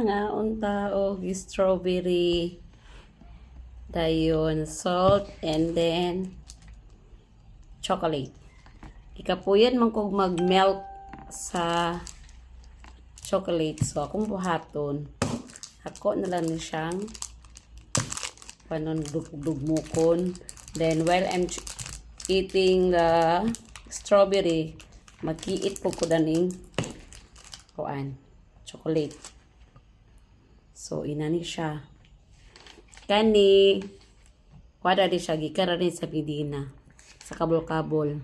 nga unta og strawberry dayon salt and then chocolate. Ikapuyan man kog mag-melt sa chocolate. So akong buhaton. Ako na lang ni siyang panon dugmukon. Then while I'm eating the strawberry, magkiit po ko daning kuan chocolate. So inani siya. Kani kuada di siya gikara rin sa Medina sa kabol-kabol.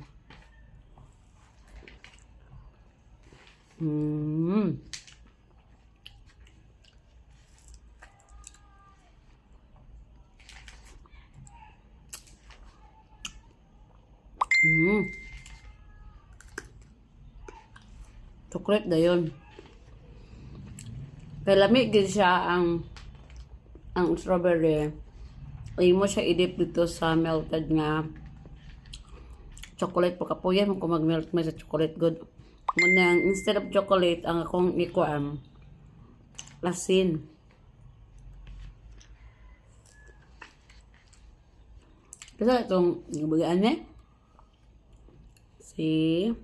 Chocolate dayon. Kaya lamig din siya ang strawberry. Ay mo siya idip dito sa melted nga chocolate. Pagkapuyan mo kung mag-melt mo sa chocolate good. Muna, instead of chocolate, ang akong ikuan lasin. Kasi itong bagaan eh. See?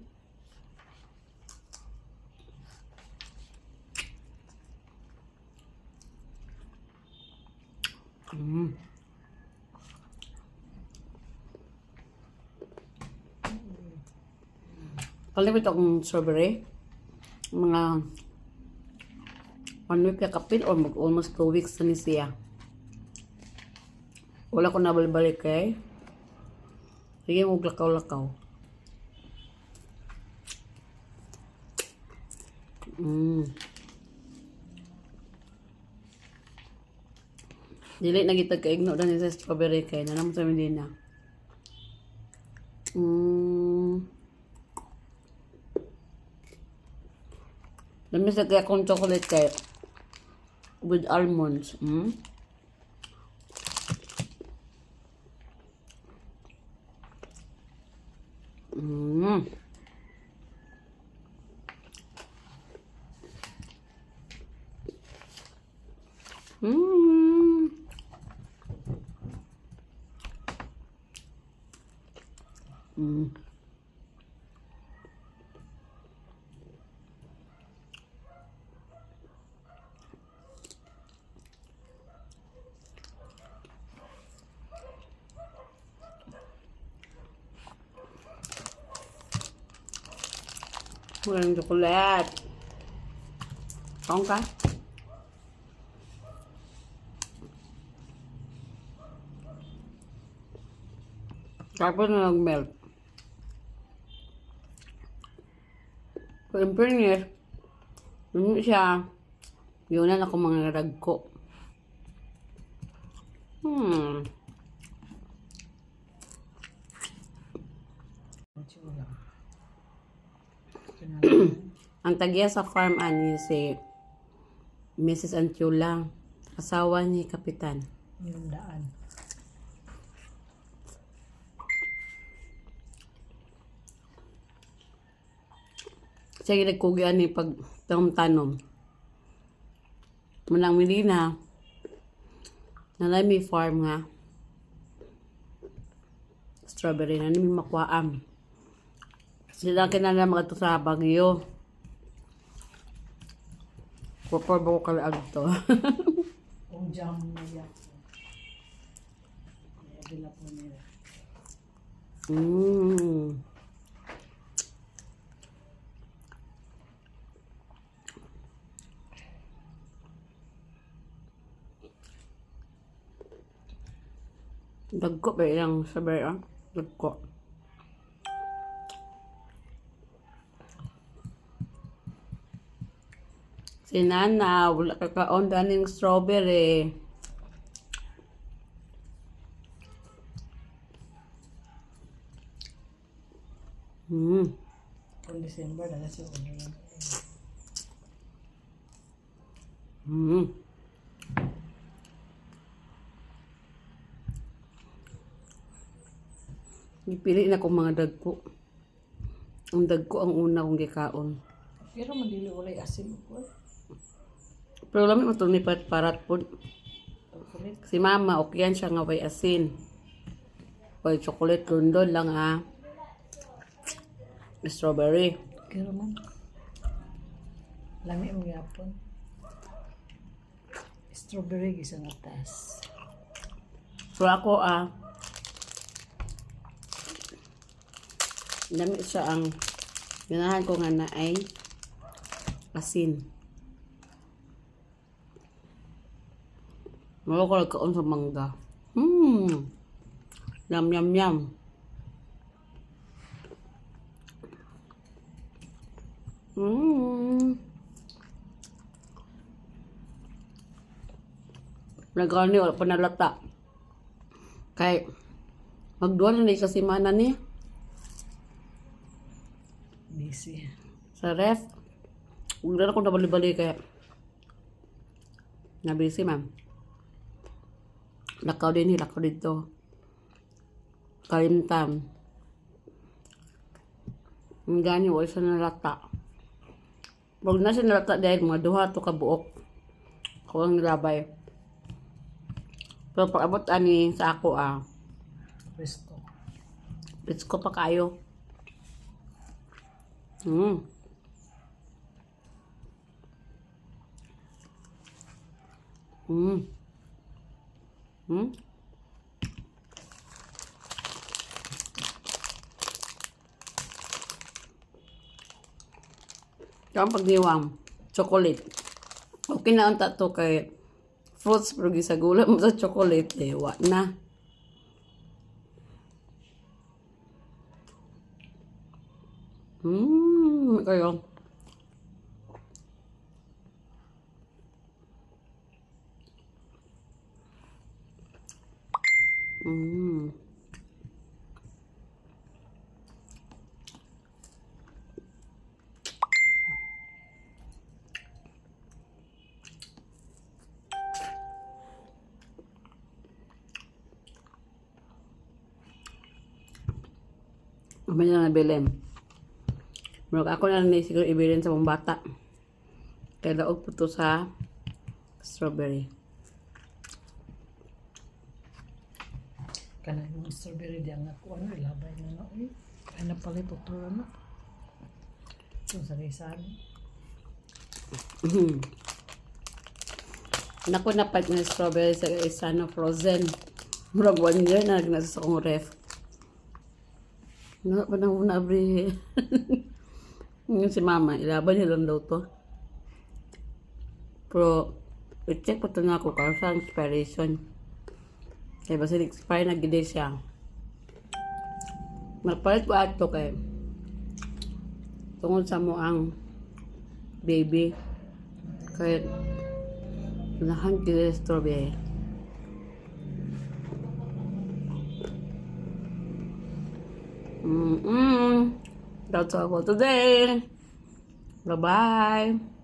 Kalimit akong strawberry. Mga 1 week na kapit or almost 2 weeks na ni siya. Wala ko nabalik eh. Sige mo lakaw-lakaw. Dili na kita kaigno na sa strawberry kay na naman sa Medina. Lamis na kaya akong chocolate kay with almonds. Walang chocolate. Kaon ka? Tapos na nag-melt. Kung in fairness, hindi siya yun na ako mga ragko. Ang tagya sa farm ani si Mrs. Antiola, asawa ni Kapitan. Yung daan. Siya ginagkugian ni pag tanom. Manang Medina, nalay may farm nga. Strawberry na namin makwaam. Sila kinala mga to sa Baguio. Purple ko kala agto. Kung jam na yan. Bila po nila. Dagko ba ilang strawberry ah? Dagko. Si Nana, wala kakaon daning strawberry. Kung December, na siya order lang. Ipili na kong mga dagko. Ang dagko ang una kong gikaon. Pero mandili ulay asin po. Pero lamig mo itong nipat parat po. Chocolate. Si mama, okay yan siya nga may asin. May chocolate London lang ha. Strawberry. Kaya man. Lami mo yapon. Strawberry isang atas. So ako dami siya ang ganahan ko nga na ay asin. Wala ko nagkaon sa mangga. Yum, yum, yum. Nagani, wala pa nalata. Kay, magduwa na sa simana ni. Busy. Sa ref. Huwag na ako nabali-bali kaya. Nabisi, ma'am. Lakaw din, lakaw dito. Kalimtam. Ang gani, wala siya nalata. Huwag na siya nalata dahil mga duha to kabuok. Ako ang nilabay. Pero pag abot ani sa ako Presto. let's ko pa kayo. Mm. Yung pagdiwang, chocolate. Okay na ang tato kay fruits pero gisagula mo sa chocolate wa na. Kayo. Mamay na nabilin. Pero ako na siguro ibilin sa mga bata. Kaya laog po to sa strawberry. Kana yung strawberry di ang ako ano ilabay na na. Uy, ay napalay tutura na. Ito sa risan. Naku na pag na strawberry sa isa na frozen. Murag 1 year na nasa sa kong ref. Wala pa na muna abri. Yung si mama, ilaban niya lang daw to. Pero, i-check pa ito na ako kung saan expiration. Kaya basta expire na gede siya. Magpalit ko ato kay tungod sa mo ang baby. Kaya lahan gede strawberry. That's all for today. Bye-bye.